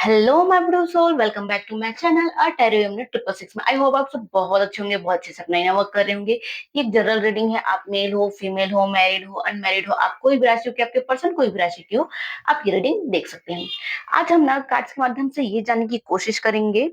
Hello my beautiful soul, welcome back to my channel tarot unit 666 में। I hope आप सब बहुत अच्छे होंगे, बहुत अच्छे से अपना इनर वर्क कर रहे होंगे। ये एक जनरल रीडिंग है। आप मेल हो, फीमेल हो, मैरिड हो, अनमैरिड हो, आप कोई भी राशि हो, कि आपके पर्सन कोई भी राशि की हो, आप ये रीडिंग देख सकते हैं। आज हम ना कार्ड्स के माध्यम से ये जानने की कोशिश करेंगे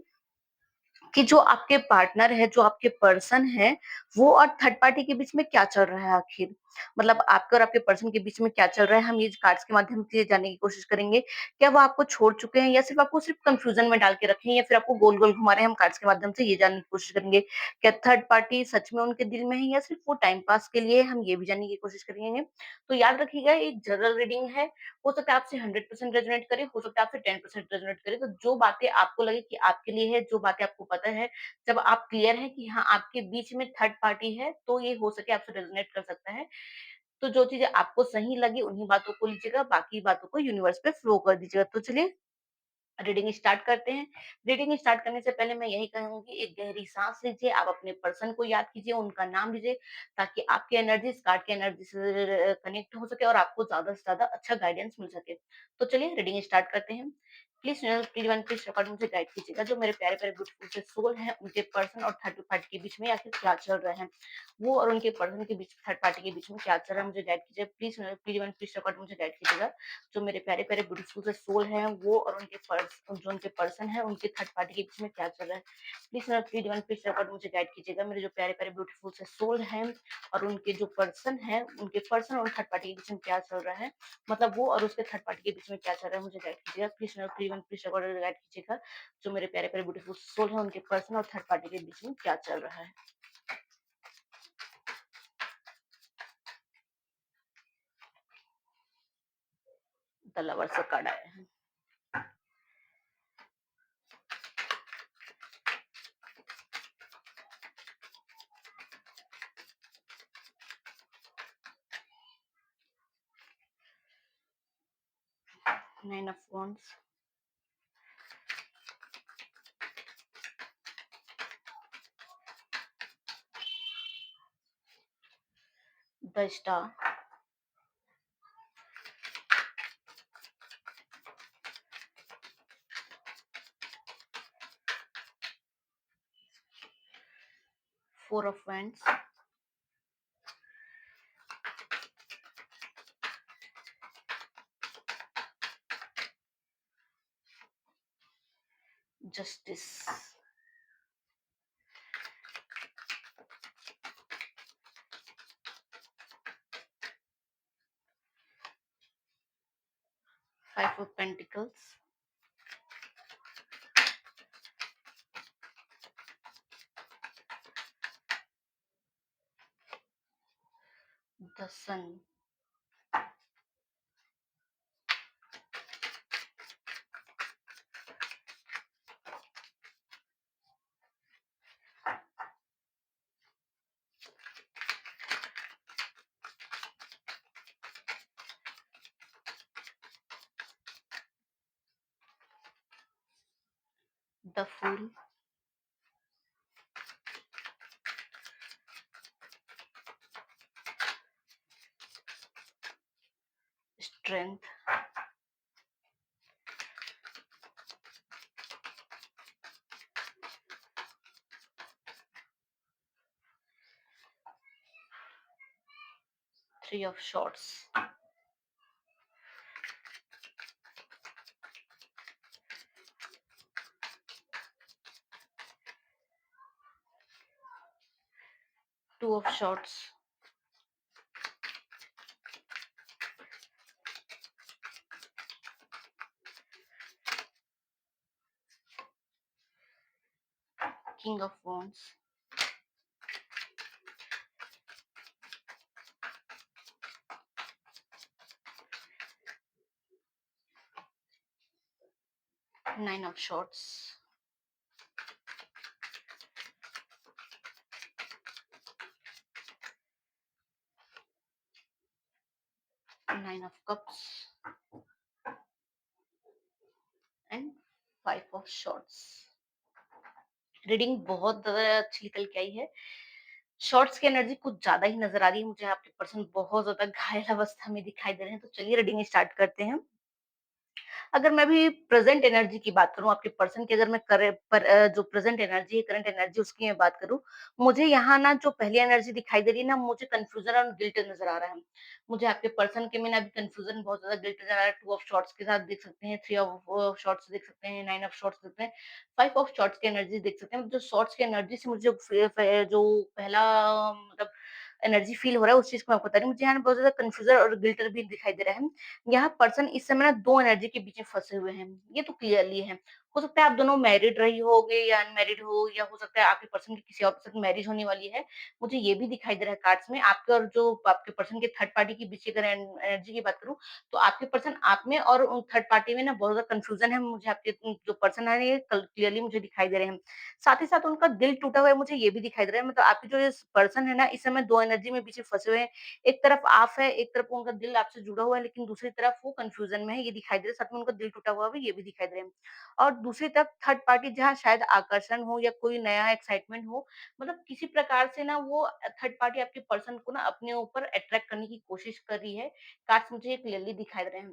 कि जो आपके पार्टनर है, जो आपके पर्सन है, वो और थर्ड पार्टी के बीच में क्या चल रहा है आखिर? मतलब आपके और आपके पर्सन के बीच में क्या चल रहा है, हम ये कार्ड्स के माध्यम से जानने की कोशिश करेंगे। क्या वो आपको छोड़ चुके हैं, या सिर्फ आपको सिर्फ कंफ्यूजन में डाल के रखे हैं, या फिर आपको गोल-गोल घुमा रहे हैं? हम कार्ड्स के माध्यम से ये जानने की कोशिश करेंगे। क्या थर्ड पार्टी सच में उनके दिल में है, या सिर्फ वो टाइम पास के लिए है? हम ये भी जानने की कोशिश करेंगे। तो याद रखिएगा, ये जनरल रीडिंग है। हो सकता है आपसे 100% रेजोनेट करे, हो सकता है आपसे 10% रेजोनेट करे। तो जो बातें आपको लगे कि आपके लिए है, जो बातें आपको पता है, जब आप क्लियर हैं कि हाँ, आपके बीच में थर्ड पार्टी है, तो ये हो सके आपसे रेज़ोनेट कर सकता है। तो जो चीज़ें आपको सही लगी, उन्हीं बातों को लीजिएगा, बाकी बातों को यूनिवर्स पे फ्लो कर दीजिएगा। तो चलिए रीडिंग स्टार्ट करते हैं। रीडिंग स्टार्ट करने से पहले मैं यही कहूँगी, एक गहरी साँस लीजिए, आप अपने पर्सन को याद कीजिए, उनका नाम लीजिए, ताकि आपकी एनर्जी इस कार्ड की एनर्जी से कनेक्ट हो सके और आपको ज़्यादा से ज़्यादा अच्छा गाइडेंस मिल सके। तो चलिए रीडिंग स्टार्ट करते हैं। प्लीज़ रिकॉर्ड मुझे गाइड कीजिएगा, जो मेरे प्यारे-प्यारे ब्यूटीफुल से सोल हैं, उनके पर्सन और थर्ड पार्टी के बीच में आखिर क्या चल रहा है? वो और उनके पर्सन के बीच थर्ड पार्टी के बीच में क्या चल रहा है, मुझे गाइड कीजिए। प्लीज़ रिकॉर्ड मुझे गाइड कीजिएगा। जो मेरे प्यारे-प्यारे ब्यूटीफुल से सोल हैं, वो और जो उनके पर्सन हैं, उनके थर्ड पार्टी के बीच में क्या चल रहा है? प्लीज़ रिकॉर्ड मुझे गाइड कीजिएगा। मेरे जो प्यारे-प्यारे ब्यूटीफुल से सोल हैं और उनके जो पर्सन हैं, उनके पर्सन और थर्ड पार्टी के बीच में क्या चल रहा है? मतलब वो और उसके थर्ड पार्टी के बीच में क्या चल रहा है, मुझे गाइड कीजिएगा। प्लीज़ रिकॉर्ड गाइड कीजिएगा। जो मेरे प्यारे-प्यारे ब्यूटीफुल सोल हैं, उनके पर्सन और थर्ड पार्टी के बीच में क्या चल रहा है? द लवर्स का कार्ड आया है। 9 of wands, the star, 4 of wands, justice, 5 of pentacles, the sun, 'the fool', 'strength', 3 of swords, 2 of swords, 'king of wands', 9 of swords, 9 of cups and 5 of swords. Reading बहुत ज़्यादा अच्छी निकल के आई है। Shorts की energy कुछ ज़्यादा ही नज़र आ रही है मुझे, आपके पर्सन बहुत ज़्यादा घायल अवस्था में दिखाई दे रहे हैं। तो चलिए रीडिंग स्टार्ट करते हैं। अगर मैं अभी प्रेज़ेंट एनर्जी की बात करूँ, आपके पर्सन की अगर मैं जो प्रेज़ेंट एनर्जी है, करंट एनर्जी उसकी मैं बात करूँ, मुझे यहाँ ना जो पहली एनर्जी दिखाई दे रही है ना, मुझे कन्फ्यूज़न और गिल्ट नज़र आ रहा है। मुझे आपके पर्सन के में ना अभी कन्फ्यूज़न बहुत ज़्यादा गिल्ट नज़र आ रहा है, 2 ऑफ शॉर्ट्स के साथ देख सकते हैं, 3 ऑफ शॉर्ट्स देख सकते हैं, 9 ऑफ शॉर्ट्स देखते हैं, 5 ऑफ शॉर्ट्स की एनर्जी देख सकते हैं। जो शॉर्ट्स की एनर्जी से मुझे जो पहला मतलब एनर्जी फ़ील हो रहा है, उस चीज़ को मैं आपको बता रही हूँ। मुझे यहाँ बहुत ज़्यादा कन्फ्यूज़न और गिल्ट भी दिखाई दे रहा है। यहाँ पर्सन इस समय ना 2 एनर्जी के बीच में फँसे हुए हैं, ये तो क्लियरली है। हो सकता है आप दोनों मैरिड रही होगे या अनमैरिड हो या हो सकता है आपके पर्सन की किसी और के साथ मैरिज होने वाली है। मुझे ये भी दिखाई दे रहा है कार्ड्स में आपके और जो आपके पर्सन के थर्ड पार्टी के बीच की अगर एनर्जी की बात करूँ, तो आपके पर्सन आप में और थर्ड पार्टी में ना बहुत ज़्यादा कन्फ्यूज़न है। मुझे आपके जो पर्सन है ये कल क्लियरली मुझे दिखाई दे रहे हैं। साथ ही साथ उनका दिल टूटा हुआ है, मुझे ये भी दिखाई दे रहा है। मतलब आपके जो इस पर्सन है ना, इस समय 2 एनर्जी में पीछे फँसे हुए हैं। एक तरफ आप है, एक तरफ उनका दिल आपसे जुड़ा हुआ है, लेकिन दूसरी तरफ वो कन्फ्यूज़न में है, ये दिखाई दे रहा है। साथ में उनका दिल टूटा हुआ भी, ये भी दिखाई दे रहा है। और दूसरी तरफ थर्ड पार्टी जहाँ शायद आकर्षण हो या कोई नया एक्साइटमेंट हो, मतलब किसी प्रकार से ना वो थर्ड पार्टी आपके पर्सन को ना अपने ऊपर अट्रैक्ट करने की कोशिश कर रही है। कार्ड्स मुझे ये क्लियरली दिखाई दे रहे हैं।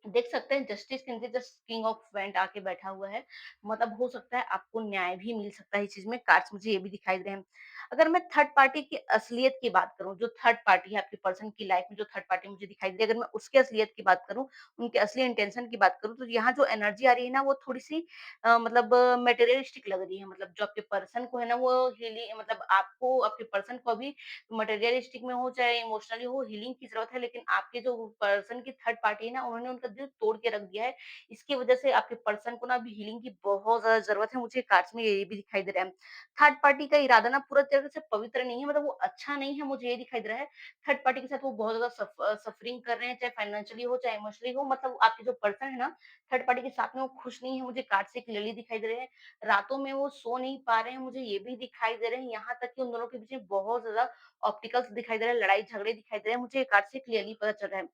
देख सकते हैं जस्टिस के नीचे जस्ट किंग ऑफ पेंट आके बैठा हुआ है। मतलब हो सकता है आपको न्याय भी मिल सकता है इस चीज़ में, कार्ड्स मुझे ये भी दिखाई दे रहे हैं। अगर मैं थर्ड पार्टी की असलियत की बात करूँ, जो थर्ड पार्टी है आपके पर्सन की लाइफ में जो थर्ड पार्टी मुझे दिखाई दे रही है, अगर मैं उसकी असलियत की बात करूँ, उनके असली इंटेंशन की बात करूँ, तो यहाँ जो एनर्जी आ रही है ना वो थोड़ी-सी मतलब मटेरियलिस्टिक लग रही है। मतलब जो आपके पर्सन को है ना वो मतलब आपको आपके पर्सन को अभी मटेरियलिस्टिक में हो चाहे इमोशनली हो हीलिंग की ज़रूरत है, लेकिन आपके जो पर्सन की थर्ड पार्टी है ना उन्होंने उनका दिल तोड़ के रख दिया है। इसकी वज़ह से आपके पर्सन को ना अभी हीलिंग की बहुत ज़्यादा ज़रूरत है, मुझे कार्ड्स में ये भी दिखाई दे रहा है। थर्ड पार्टी का इरादा ना पूरा तरह से पवित्र नहीं है, मतलब वो अच्छा नहीं है, मुझे ये दिखाई दे रहा है। थर्ड पार्टी के साथ वो बहुत ज़्यादा सफरिंग कर रहे हैं, चाहे फाइनेंशियली हो, चाहे इमोशनली हो, मतलब आपके जो पर्सन है ना, थर्ड पार्टी के साथ में वो खुश नहीं है, मुझे कार्ड से क्लियरली दिखाई दे रहे हैं। रातों में वो सो नहीं पा रहे हैं, मुझे ये भी दिखाई दे रहे हैं। यहाँ तक कि उन दोनों के बीच में बहुत ज़्यादा ऑप्टिकल्स दिखाई दे रहा है, लड़ाई-झगड़े दिखाई दे रहे हैं, मुझे ये कार्ड से क्लियरली पता चल रहा है।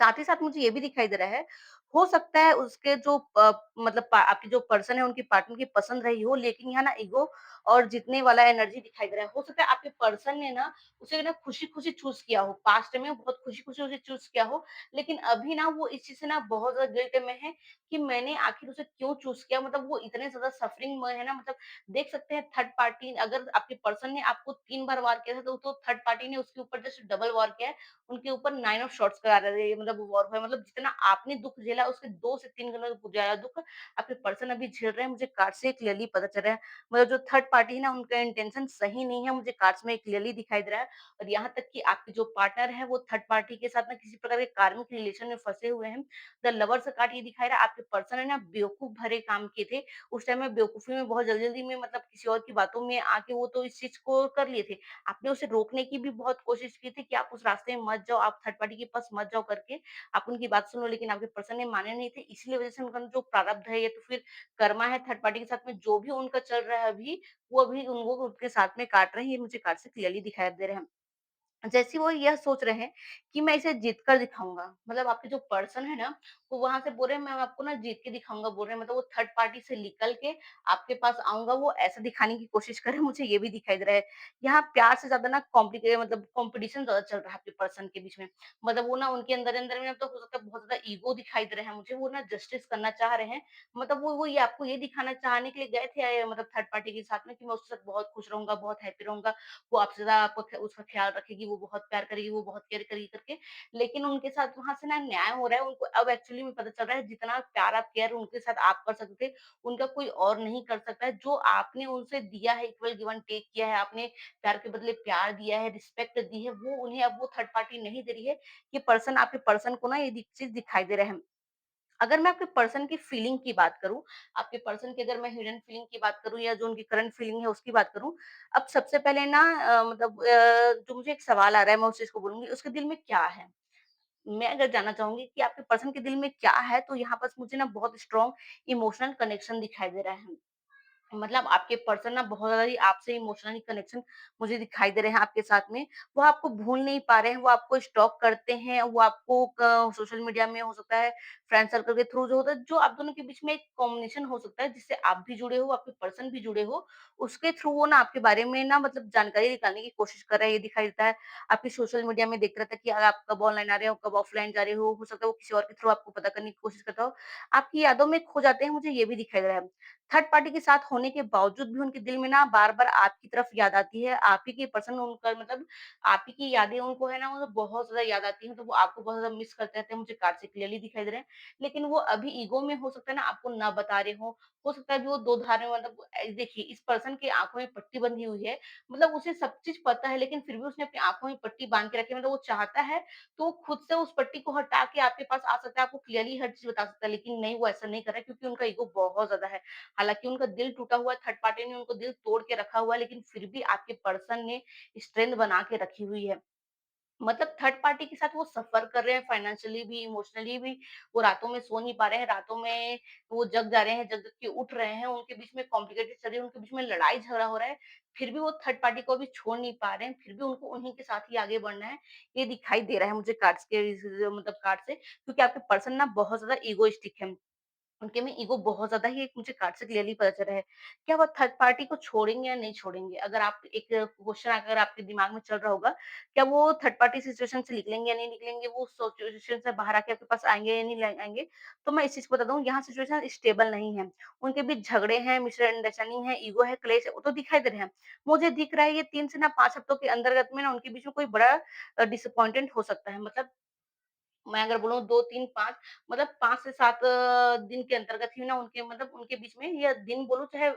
साथ ही साथ मुझे ये भी दिखाई दे रहा है, हो सकता है उसके जो मतलब आपकी जो पर्सन है उनकी पार्टनर की पसंद रही हो, लेकिन यहाँ ना ईगो और जीतने वाला एनर्जी दिखाई दे रहा है। हो सकता है आपके पर्सन ने ना उसे ना खुशी-खुशी चूज़ किया हो, पास्ट में बहुत खुशी-खुशी उसे चूज़ किया हो, लेकिन अभी ना वो इस चीज़ से ना बहुत ज़्यादा गिल्ट में है कि मैंने आखिर उसे क्यों चूज़ किया। मतलब वो इतने ज़्यादा सफरिंग में है ना, मतलब देख सकते हैं थर्ड पार्टी अगर आपके पर्सन ने आपको 3 बार वार किया था, तो थर्ड पार्टी ने उसके ऊपर जस्ट डबल वार किया है। उनके ऊपर 9 ऑफ शॉट्स करा रहे हैं, मतलब वॉर हुआ है, मतलब जितना आपने दुःख झेला उसके 2 से 3 गुना ज़्यादा दुःख आपके पर्सन अभी झेल रहे हैं, मुझे कार्ड से क्लियरली पता चल रहा है। मतलब जो थर्ड पार्टी है ना उनका इंटेंशन सही नहीं है, मुझे कार्ड्स में क्लियरली दिखाई दे रहा है। और यहाँ तक कि आपके जो पार्टनर है वो थर्ड पार्टी के साथ ना किसी प्रकार के कार्मिक रिलेशन में फँसे हुए हैं। द लवर्स का कार्ड ये दिखा रहा है आपके पर्सन है ना बेवकूफ़ भरे काम किए थे, उस टाइम में बेवकूफ़ी में बहुत जल्दी-जल्दी में मतलब किसी और की बातों में आके वो तो इस चीज़ को कर लिए थे। आपने उसे रोकने की भी बहुत कोशिश की थी कि आप उस रास्ते में मत जाओ, आप थर्ड पार्टी के पास मत जाओ करके, आप उनकी बात सुनो, लेकिन आपके पर्सन ने माने नहीं थे, इसलिए वजह से उनका जो प्रारब्ध है या तो फिर कर्मा है थर्ड पार्टी के साथ में जो भी उनका चल रहा है अभी, वो अभी उनको उनके साथ में काट रहे हैं, ये मुझे कार्ड से क्लियरली दिखाई दे रहे हैं। जैसे वो यह सोच रहे हैं कि मैं इसे जीत कर दिखाऊँगा। मतलब आपके जो पर्सन है ना, वो वहाँ से बोल रहे हैं मैं आपको ना जीत के दिखाऊँगा बोल रहे हैं। मतलब वो थर्ड पार्टी से निकल के आपके पास आऊँगा, वो ऐसा दिखाने की कोशिश कर रहे हैं, मुझे ये भी दिखाई दे रहा है। यहाँ प्यार से ज़्यादा ना मतलब कॉम्पिटिशन ज़्यादा चल रहा है आपके पर्सन के बीच में। मतलब वो ना उनके अंदर-अंदर में तो हो सकता है बहुत ज़्यादा ईगो दिखाई दे रहा है मुझे, वो ना जस्टिस करना चाह रहे हैं। मतलब वो ये आपको ये दिखाना चाहने के लिए गए थे मतलब थर्ड पार्टी के साथ में कि मैं उसके साथ बहुत खुश रहूँगा, बहुत हैप्पी रहूँगा। वो आपसे ज़्यादा आपको उसका ख़्याल रखेगी, वो बहुत प्यार करेगी, वो बहुत केयर करेगी करके। लेकिन उनके साथ वहाँ से ना न्याय हो रहा है, उनको अब एक्चुअली में पता चल रहा है जितना प्यार आप केयर उनके साथ आप कर सकते थे, उनका कोई और नहीं कर सकता है। जो आपने उनसे दिया है, इक्वल गिव एंड टेक किया है, आपने प्यार के बदले प्यार दिया है, रिस्पेक्ट दी है, वो उन्हें अब वो थर्ड पार्टी नहीं दे रही है। ये पर्सन आपके पर्सन को ना ये चीज़ दिखाई दे रहा है। अगर मैं आपके पर्सन की फीलिंग की बात करूँ, आपके पर्सन की अगर मैं हिडन फीलिंग की बात करूँ या जो उनकी करंट फीलिंग है उसकी बात करूँ, अब सबसे पहले ना मतलब जो मुझे एक सवाल आ रहा है मैं उस चीज़ को बोलूँगी, उसके दिल में क्या है? मैं अगर जानना चाहूँगी कि आपके पर्सन के दिल में क्या है, तो यहाँ पास मुझे ना बहुत स्ट्रॉन्ग इमोशनल कनेक्शन दिखाई दे रहा है। मतलब आपके पर्सन ना बहुत ज़्यादा ही आपसे इमोशनली कनेक्शन मुझे दिखाई दे रहे हैं आपके साथ में। वो आपको भूल नहीं पा रहे हैं, वो आपको स्टॉक करते हैं, वो आपको क सोशल मीडिया में हो सकता है, फ्रेंड सर्कल के थ्रू जो होता है, जो आप दोनों के बीच में एक कॉम्बिनेशन हो सकता है, जिससे आप भी जुड़े हो, आपके पर्सन भी जुड़े हो, उसके थ्रू वो ना आपके बारे में ना मतलब जानकारी निकालने की कोशिश कर रहा है, ये दिखाई देता है। आपकी सोशल मीडिया में देख रहा था कि आप कब ऑनलाइन आ रहे हो, कब ऑफलाइन जा रहे हो सकता है वो किसी और के थ्रू आपको पता करने की कोशिश करता हो। आपकी यादों में खो जाते हैं, मुझे ये भी दिखाई दे रहा है। थर्ड पार्टी के साथ होने के बावजूद भी उनके दिल में ना बार-बार आपकी तरफ याद आती है। आप ही की पर्सन उनका मतलब आप ही की यादें उनको है ना मतलब बहुत ज़्यादा याद आती हैं, तो वो आपको बहुत ज़्यादा मिस करते रहते हैं, मुझे कार्ड से क्लियरली दिखाई दे रहे हैं। लेकिन वो अभी ईगो में हो सकता है ना आपको ना बता रहे हों, हो सकता है अभी वो दो धार में मतलब देखिए इस पर्सन की आँखों में पट्टी बंधी हुई है, मतलब उसे सब चीज़ पता है लेकिन फिर भी उसने अपनी आँखों में पट्टी बाँध के रखी है, मतलब वो चाहता है तो वो खुद से उस पट्टी को हटा के आपके पास आ सकता है, आपको क्लियरली हर चीज़ बता सकता है, लेकिन नहीं वो ऐसा नहीं कर रहा है क्योंकि उनका ईगो बहुत ज़्यादा है। हालाँकि उनका दिल टूटा हुआ है, थर्ड पार्टी ने उनको दिल तोड़ के रखा हुआ है, लेकिन फिर भी आपके पर्सन ने स्ट्रेंथ बना के रखी हुई है। मतलब थर्ड पार्टी के साथ वो सफ़र कर रहे हैं फाइनेंशियली भी, इमोशनली भी, वो रातों में सो नहीं पा रहे हैं, रातों में वो जग जा रहे हैं, जग-जग के उठ रहे हैं, उनके बीच में कॉम्प्लिकेटेड चल रही है, उनके बीच में लड़ाई-झगड़ा हो रहा है, फिर भी वो थर्ड पार्टी को अभी छोड़ नहीं पा रहे हैं, फिर भी उनको उन्हीं के साथ ही आगे बढ़ना है, ये दिखाई दे रहा है मुझे कार्ड्स के इस मतलब कार्ड से क्योंकि आपके पर्सन ना बहुत ज़्यादा इगोइस्टिक है। उनके में ईगो बहुत ज़्यादा ही एक मुझे कार्ड से क्लियरली पता चल रहा है। क्या वो थर्ड पार्टी को छोड़ेंगे या नहीं छोड़ेंगे? अगर आप एक क्वेश्चन अगर आपके दिमाग में चल रहा होगा, क्या वो थर्ड पार्टी सिचुएशन से निकलेंगे या नहीं निकलेंगे? वो सिचुएशन से बाहर आके आपके पास आएँगे या नहीं आएँगे? तो मैं इस चीज़ को बता दूँ यहाँ सिचुएशन स्टेबल नहीं है। उनके बीच झगड़े हैं, मिसअंडरस्टैंडिंग है, ईगो है, क्लेश है, वो तो दिखाई दे रहे हैं। मुझे दिख रहा है ये 3 से ना 5 हफ्तों के अंतर्गत में ना उनके बीच में कोई बड़ा डिसअपॉइंटेड हो सकता है। मतलब मैं अगर बोलूँ 2, 3, 5 मतलब 5 से 7 दिन के अंतर्गत ही ना उनके मतलब उनके बीच में या दिन बोलूँ चाहे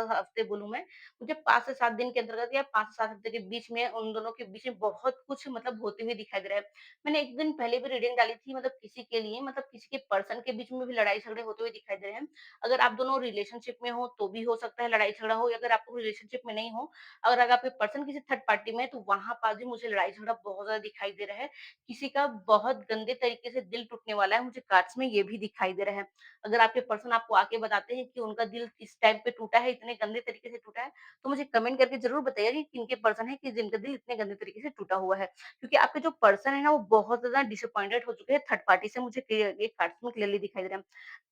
हफ्ते बोलूँ मैं, मुझे 5 से 7 दिन के अंतर्गत या 5 से 7 हफ्ते के बीच में उन दोनों के बीच में बहुत कुछ मतलब होते हुए दिखाई दे रहा है। मैंने 1 दिन पहले भी रीडिंग डाली थी मतलब किसी के लिए मतलब किसी के पर्सन के बीच में भी लड़ाई-झगड़े होते हुए दिखाई दे रहे हैं। अगर आप दोनों रिलेशनशिप में हो तो भी हो सकता है लड़ाई-झगड़ा हो या अगर आप रिलेशनशिप में नहीं हो, अगर आपके पर्सन किसी थर्ड पार्टी में है तो वहाँ पास भी मुझे लड़ाई-झगड़ा बहुत ज़्यादा दिखाई दे रहा है। किसी का बहुत गंदे तरीके से दिल टूटने वाला है, मुझे कार्ड्स में ये भी दिखाई दे रहा है। अगर आपके पर्सन आपको आके बताते हैं कि उनका दिल किस टाइम पे टूटा है, इतने गंदे तरीके से टूटा है, तो मुझे कमेंट करके ज़रूर बताइए कि किनके पर्सन है कि जिनका दिल इतने गंदे तरीके से टूटा हुआ है। क्योंकि आपके जो पर्सन है ना, वो बहुत ज़्यादा डिसअपॉइंटेड हो चुके हैं थर्ड पार्टी से मुझे ये कार्ड्स में क्लियरली दिखाई दे रहा है।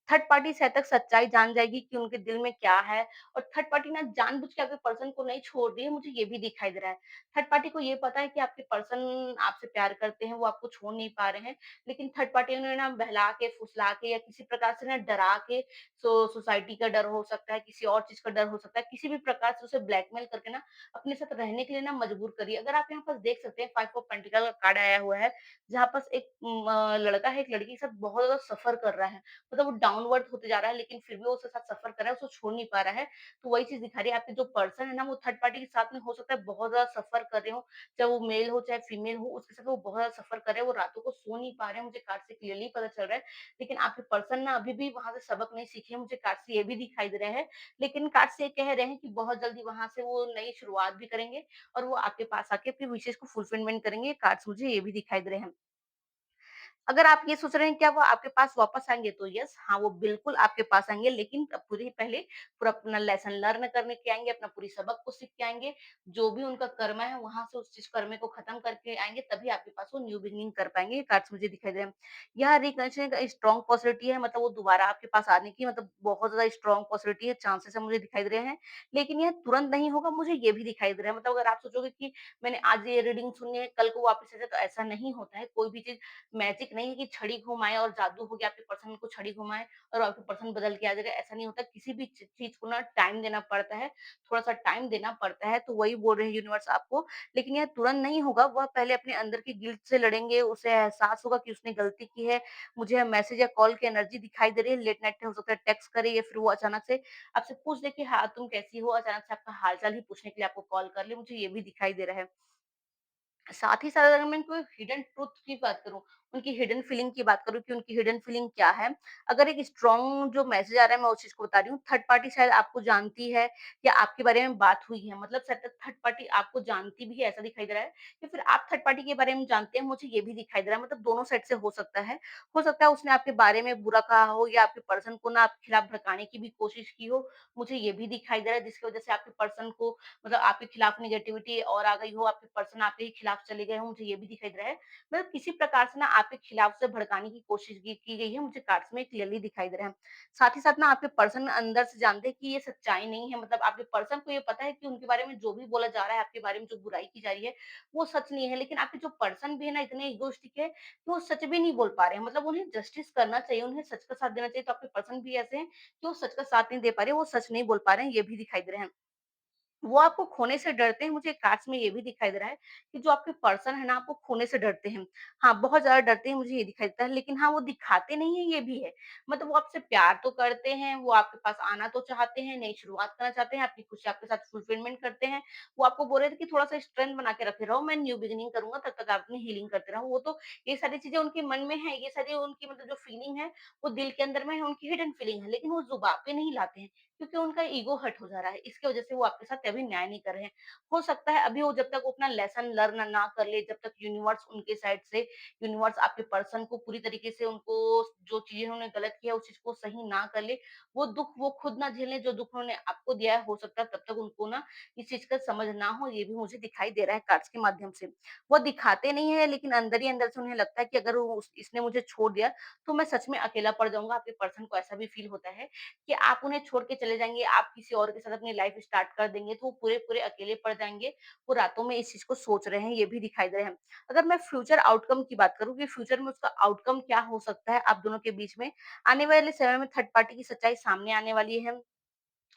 थर्ड पार्टी शायद तक सच्चाई जान जाएगी कि उनके दिल में क्या है और थर्ड पार्टी ना जानबूझ के आपके पर्सन को नहीं छोड़ रही है, मुझे ये भी दिखाई दे रहा है। थर्ड पार्टी को ये पता है कि आपके पर्सन आपसे प्यार करते हैं, वो आपको छोड़ नहीं पा रहे हैं, लेकिन थर्ड पार्टी ने ना बहला के, फुसला के या किसी प्रकार से ना डरा के सोसाइटी का डर हो सकता है, किसी और चीज़ का डर हो सकता है, किसी भी प्रकार से उसे ब्लैकमेल करके ना अपने साथ रहने के लिए ना मजबूर करिए। अगर आप यहाँ पर देख सकते हैं 5 ऑफ पेंटिकल का कार्ड आया हुआ है, जहाँ पास एक लड़का है, एक लड़की के साथ बहुत ज़्यादा सफ़र कर रहा है। मतलब वो डाउनवर्ड होते जा रहा है लेकिन फिर भी वो उसके साथ सफ़र कर रहा है, उसको छोड़ नहीं पा रहा है। तो वही चीज़ दिखा रही है आपके जो पर्सन है ना वो थर्ड पार्टी के साथ में हो सकता है बहुत ज़्यादा सफ़र कर रहे हो, चाहे वो मेल हो चाहे फीमेल हो, उसके साथ वो बहुत ज़्यादा सफ़र कर रहे हैं, वो रातों को सो नहीं पा रहे हैं, मुझे कार्ड से क्लियरली पता चल रहा है। लेकिन आपके पर्सन ना अभी भी वहाँ से सबक नहीं सीखे, मुझे कार्ड से ये भी दिखाई दे रहा है। लेकिन कार्ड से ये कह रहे हैं कि बहुत जल्दी वहाँ से वो नई शुरुआत भी करेंगे और वो आपके पास आके अपनी विशेज़ को फुलफिलमेंट करेंगे, कार्ड्स मुझे ये भी दिखाई दे रहे हैं। अगर आप ये सोच रहे हैं क्या वो आपके पास वापस आएँगे तो यस, हाँ, वो बिल्कुल आपके पास आएँगे लेकिन पूरी पहले पूरा अपना लेसन लर्न करने के आएँगे, अपना पूरी सबक को सीख के आएँगे। जो भी उनका कर्म है वहाँ से उस चीज़ कर्म को खत्म करके आएँगे तभी आपके पास वो न्यू बिगिनिंग कर पाएँगे, ये कार्ड्स मुझे दिखाई दे रहे हैं। यह रिकनेक्शन का स्ट्रॉन्ग पॉसिबिलिटी है मतलब वो दोबारा आपके पास आने की मतलब बहुत ज़्यादा स्ट्रॉन्ग पॉसिबिलिटी है, चांसेस है मुझे दिखाई दे रहे हैं। लेकिन यह तुरंत नहीं होगा मुझे ये भी दिखाई दे रहा है मतलब अगर आप सोचोगे कि मैंने आज ये रीडिंग सुनी है, कल को वापस आ जाए तो ऐसा नहीं होता है। कोई भी चीज़ मैजिक नहीं है कि छड़ी घुमाएँ और जादू हो गया, आपके पर्सन को छड़ी घुमाएँ और आपके पर्सन बदल के आ जाएगा, ऐसा नहीं होता। किसी भी चीज़ को ना टाइम देना पड़ता है, थोड़ा-सा टाइम देना पड़ता है, तो वही बोल रहे हैं यूनिवर्स आपको। लेकिन यह तुरंत नहीं होगा, वह पहले अपने अंदर की गिल्ट से लड़ेंगे, उसे एहसास होगा कि उसने गलती की है। मुझे मैसेज या कॉल की एनर्जी दिखाई दे रही है, लेट नाइट हो सकता है टेक्स्ट करे या फिर वो अचानक से आपसे पूछ ले कि हाँ, तुम कैसी हो? अचानक से आपका हाल-चाल ही पूछने के लिए आपको कॉल कर ले, मुझे ये भी दिखाई दे रहा है। साथ ही साथ अगर मैं कोई हिडन ट्रुथ की बात करूँ, उनकी हिडन फीलिंग की बात करूँ कि उनकी हिडन फीलिंग क्या है। अगर एक स्ट्रॉन्ग जो मैसेज आ रहा है मैं उस चीज़ को बता रही हूँ। थर्ड पार्टी शायद आपको जानती है या आपके बारे में बात हुई है। मतलब शायद थर्ड पार्टी आपको जानती भी है ऐसा दिखाई दे रहा है या फिर आप थर्ड पार्टी के बारे में जानते हैं मुझे ये भी दिखाई दे रहा है। मतलब दोनों साइड से हो सकता है। हो सकता है उसने आपके बारे में बुरा कहा हो या आपके पर्सन को ना आपके खिलाफ भड़काने की भी कोशिश की हो। मुझे ये भी दिखाई दे रहा है जिसकी वज़ह से आपके पर्सन को मतलब आपके खिलाफ नेगेटिविटी और आ गई हो, आपके पर्सन आपके ही खिलाफ चले गए हों, मुझे ये भी दिखाई दे रहा है। मतलब किसी प्रकार से ना आपके खिलाफ से भड़काने की कोशिश की गई है, मुझे कार्ड्स में क्लियरली दिखाई दे रहा है। साथ ही साथ ना आपके पर्सन अंदर से जानते हैं कि ये सच्चाई नहीं है, मतलब आपके पर्सन को ये पता है कि उनके बारे में जो भी बोला जा रहा है, आपके बारे में जो बुराई की जा रही है, वो सच नहीं है। लेकिन आपके जो पर्सन भी है ना इतने इगोइस्टिक है कि वो सच भी नहीं बोल पा रहे हैं। मतलब उन्हें जस्टिस करना चाहिए, उन्हें सच का साथ देना चाहिए, तो आपके पर्सन भी ऐसे हैं कि वो सच का साथ नहीं दे पा रहे, वो सच नहीं बोल पा रहे हैं, ये भी दिखाई दे रहे हैं। वो आपको खोने से डरते हैं, मुझे कार्ड्स में ये भी दिखाई दे रहा है कि जो आपके पर्सन है ना, आपको खोने से डरते हैं। हाँ, बहुत ज़्यादा डरते हैं, मुझे ये दिखाई देता है, लेकिन हाँ, वो दिखाते नहीं हैं, ये भी है। मतलब वो आपसे प्यार तो करते हैं, वो आपके पास आना तो चाहते हैं, नई शुरुआत करना चाहते हैं, आपकी खुशी आपके साथ फुलफिलमेंट करते हैं। वो आपको बोल रहे थे कि थोड़ा-सा स्ट्रेंथ बना के रखे रहो, मैं न्यू बिगिनिंग करूँगा, तब तक आप अपनी हीलिंग करते रहो। वो तो ये सारी चीज़ें उनके मन में है, ये सारी उनकी मतलब जो फीलिंग है, वो दिल के अंदर में है, उनकी हिडन फीलिंग है, लेकिन वो ज़ुबान पे नहीं लाते हैं। क्योंकि उनका ईगो हर्ट हो जा रहा है। इसकी वजह से वो आपके साथ कभी न्याय नहीं कर रहे हैं। हो सकता है अभी वो जब तक वो अपना लेसन लर्न ना कर ले, जब तक यूनिवर्स उनके साइड से यूनिवर्स आपके पर्सन को पूरी तरीके से उनको जो चीज़ें उन्होंने गलत किया उस चीज़ को सही ना कर ले, वो दुःख वो खुद ना झेलें जो दुःख उन्होंने आपको दिया है, हो सकता है तब तक उनको ना इस चीज़ का समझ ना हो, ये भी मुझे दिखाई दे रहा है कार्ड्स के माध्यम से। वो दिखाते नहीं है लेकिन अंदर ही अंदर से उन्हें लगता है कि अगर वो इसने मुझे छोड़ दिया, तो मैं सच में अकेला पड़ जाऊँगा। आपके पर्सन को ऐसा भी फील होता है कि आप उन्हें छोड़ के चले जाएँगे, आप किसी और के साथ अपनी लाइफ़ स्टार्ट कर देंगे, तो वो पूरे-पूरे अकेले पड़ जाएँगे। वो रातों में इस चीज़ को सोच रहे हैं, ये भी दिखाई दे रहे हैं। अगर मैं फ्यूचर आउटकम की बात करूँ कि फ्यूचर में उसका आउटकम क्या हो सकता है आप दोनों के बीच में, आने वाले समय में थर्ड पार्टी की सच्चाई सामने आने वाली है।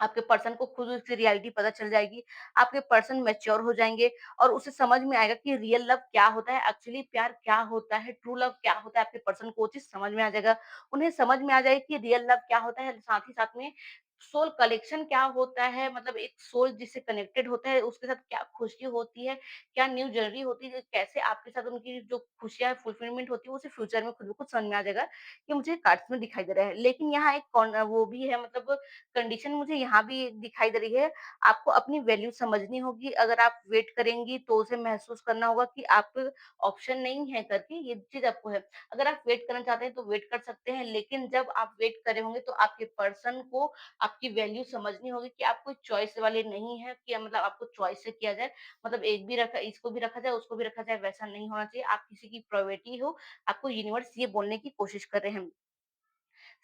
आपके पर्सन को खुद उसकी रियलिटी पता चल जाएगी। आपके पर्सन मैच्योर हो जाएँगे और उसे समझ में आएगा कि रियल लव क्या होता है, एक्चुअली प्यार क्या होता है, ट्रू लव क्या होता है, आपके पर्सन को वो चीज़ समझ में आ जाएगा। उन्हें समझ में आ जाएगा कि रियल लव क्या होता है, साथ ही साथ में सोल कलेक्शन क्या होता है, मतलब एक सोल जिससे कनेक्टेड होता है, उसके साथ क्या खुशी होती है, क्या न्यू जर्नी होती है, कैसे आपके साथ उनकी जो खुशियाँ फुलफिलमेंट होती है, वो उसे फ्यूचर में खुद ब खुद समझ में आ जाएगा। ये मुझे कार्ड्स में दिखाई दे रहा है। लेकिन यहाँ एक वो भी है मतलब कंडीशन मुझे यहाँ भी दिखाई दे रही है, आपको अपनी वैल्यू समझनी होगी, अगर आप वेट करेंगी तो उसे महसूस करना होगा कि आप ऑप्शन नहीं है करके, ये चीज़ आपको है। अगर आप वेट करना चाहते हैं तो वेट कर सकते हैं, लेकिन जब आप वेट कर रहे होंगे तो आपके पर्सन को आपकी वैल्यू समझनी होगी कि आप कोई चॉइस वाले नहीं हैं कि मतलब आपको चॉइस से किया जाए, मतलब एक भी रखा इसको भी रखा जाए, उसको भी रखा जाए, वैसा नहीं होना चाहिए। आप किसी की प्रायोरिटी हो, आपको यूनिवर्स ये बोलने की कोशिश कर रहे हैं।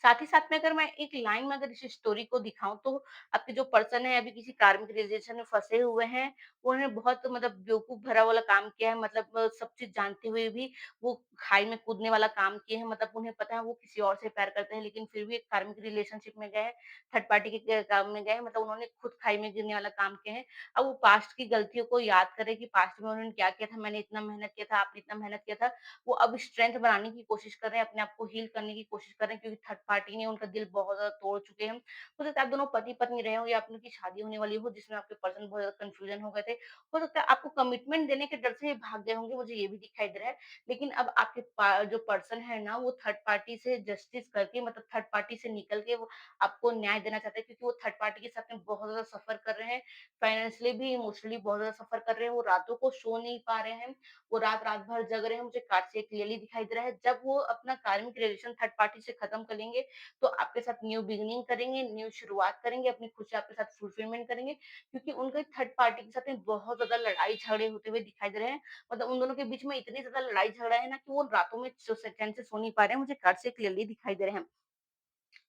साथ ही साथ में अगर मैं एक लाइन में अगर इस स्टोरी को दिखाऊँ तो आपके जो पर्सन है अभी किसी कार्मिक रिलेशन में फँसे हुए हैं, उन्होंने बहुत मतलब बेवकूफ़ भरा वाला काम किया है मतलब सब चीज़ जानते हुए भी वो खाई में कूदने वाला काम किए हैं। मतलब उन्हें पता है वो किसी और से प्यार करते हैं लेकिन फिर भी एक कार्मिक रिलेशनशिप में गए हैं, थर्ड पार्टी के काम में गए हैं मतलब उन्होंने खुद खाई में गिरने वाला काम किया है। अब वो पास्ट की गलतियों को याद करें कि पास्ट में उन्होंने क्या किया था, मैंने इतना मेहनत किया था, आपने इतना मेहनत किया था। वो अब स्ट्रेंथ बनाने की कोशिश कर रहे हैं, अपने आप को हील करने की कोशिश कर रहे हैं क्योंकि थर्ड पार्टी ने उनका दिल बहुत ज़्यादा तोड़ चुके हैं। हो सकता है आप दोनों पति-पत्नी रहे हो या आप लोग की शादी होने वाली हो जिसमें आपके पर्सन बहुत ज़्यादा कन्फ्यूजन हो गए थे। हो सकता है आपको कमिटमेंट देने के डर से ये भाग गए होंगे, मुझे ये भी दिखाई दे रहा है। लेकिन अब आपके जो पर्सन है ना वो थर्ड पार्टी से जस्टिस करके मतलब थर्ड पार्टी से निकल के वो आपको न्याय देना चाहते हैं क्योंकि वो थर्ड पार्टी के साथ में बहुत ज़्यादा सफ़र कर रहे हैं। फाइनेंशियली भी, इमोशनली बहुत ज़्यादा सफ़र कर रहे हैं। वो रातों को सो नहीं पा रहे हैं। वो रात-रात भर जग रहे हैं, मुझे कार्ड से क्लियरली दिखाई दे रहा है। जब वो अपना कार्मिक रिलेशन थर्ड पार्टी से खत्म कर लेंगे, तो आपके साथ न्यू बिगिनिंग करेंगे, न्यू शुरुआत करेंगे, अपनी खुशी आपके साथ फुलफिलमेंट करेंगे, क्योंकि उनके थर्ड पार्टी के साथ में बहुत ज़्यादा लड़ाई-झगड़े होते हुए दिखाई दे रहे हैं। मतलब उन दोनों के बीच में इतनी ज़्यादा लड़ाई-झगड़ा है ना कि वो रातों में चैन से सो नहीं पा रहे हैं, मुझे कार्ड से क्लियरली दिखाई दे रहे हैं।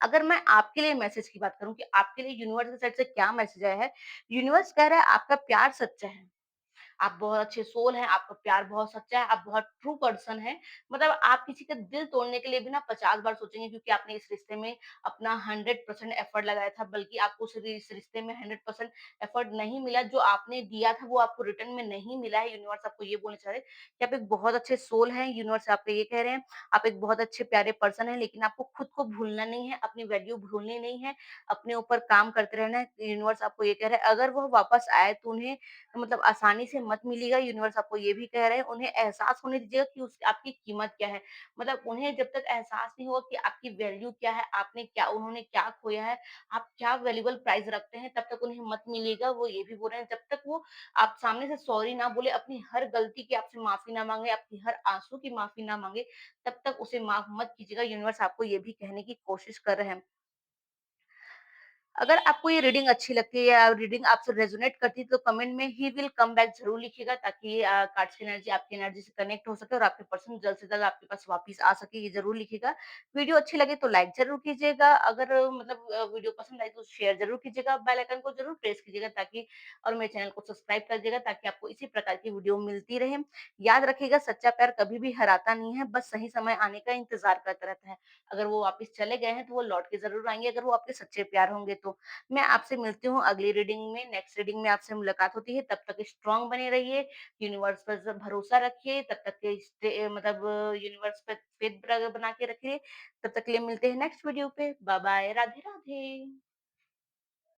अगर मैं आपके लिए मैसेज की बात करूँ कि आपके लिए यूनिवर्स की साइड से क्या मैसेज आया है, यूनिवर्स कह रहा है आपका प्यार सच्चा है। आप बहुत अच्छे सोल हैं, आपका प्यार बहुत सच्चा है, आप बहुत ट्रू पर्सन हैं। मतलब आप किसी का दिल तोड़ने के लिए भी ना 50 बार सोचेंगे क्योंकि आपने इस रिश्ते में अपना 100% एफर्ट लगाया था, बल्कि आपको इस रिश्ते में 100% एफर्ट नहीं मिला, जो आपने दिया था वो आपको रिटर्न में नहीं मिला है। यूनिवर्स आपको ये बोलना चाह रहे हैं कि आप एक बहुत अच्छे सोल हैं, यूनिवर्स आपको ये कह रहे हैं, आप एक बहुत अच्छे प्यारे पर्सन हैं, लेकिन आपको खुद को भूलना नहीं है, अपनी वैल्यू भूलनी नहीं है, अपने ऊपर काम करते रहना है। यूनिवर्स आपको ये कह रहा है, अगर वो वापस आए तो उन्हें मतलब आसानी से मत मिलेगा, यूनिवर्स आपको ये भी कह रहे हैं, उन्हें एहसास होने दीजिएगा कि उस आपकी कीमत क्या है। मतलब उन्हें जब तक एहसास नहीं होगा कि आपकी वैल्यू क्या है, आपने क्या उन्होंने क्या खोया है, आप क्या वैल्यूएबल प्राइस रखते हैं, तब तक उन्हें मत मिलेगा। वो ये भी बोल रहे हैं जब तक वो आप सामने से सॉरी ना बोले, अपनी हर गलती की आपसे माफ़ी ना माँगे, आपकी हर आँसू की माफ़ी ना माँगे, तब तक उसे माफ़ मत कीजिएगा। यूनिवर्स आपको ये भी कहने की कोशिश कर रहे हैं। अगर आपको ये रीडिंग अच्छी लगती है या रीडिंग आपसे रेजोनेट करती है तो कमेंट में ही विल कम बैक ज़रूर लिखिएगा ताकि कार्ड्स की एनर्जी आपकी एनर्जी से कनेक्ट हो सके और आपके पर्सन जल्द से जल्द आपके पास वापस आ सके, ये ज़रूर लिखिएगा। वीडियो अच्छी लगे तो लाइक ज़रूर कीजिएगा, अगर मतलब वीडियो पसंद आई तो शेयर ज़रूर कीजिएगा, बेल आइकन को ज़रूर प्रेस कीजिएगा ताकि और मेरे चैनल को सब्सक्राइब कर दीजिएगा ताकि आपको इसी प्रकार की वीडियो मिलती रहे। याद रखिएगा सच्चा प्यार कभी भी हराता नहीं है, बस सही समय आने का इंतज़ार करता रहता है। अगर वो वापस चले गए हैं तो वो लौट के ज़रूर आएँगे अगर वो आपके सच्चे प्यार होंगे तो। मैं आपसे मिलती हूँ अगली रीडिंग में, नेक्स्ट रीडिंग में आपसे मुलाकात होती है, तब तक स्ट्रॉन्ग बने रहिए, यूनिवर्स पर भरोसा रखिए, तब तक के मतलब यूनिवर्स पे फेथ बना के रखिए, तब तक के लिए मिलते हैं नेक्स्ट वीडियो पे। Bye bye, Radhe Radhe.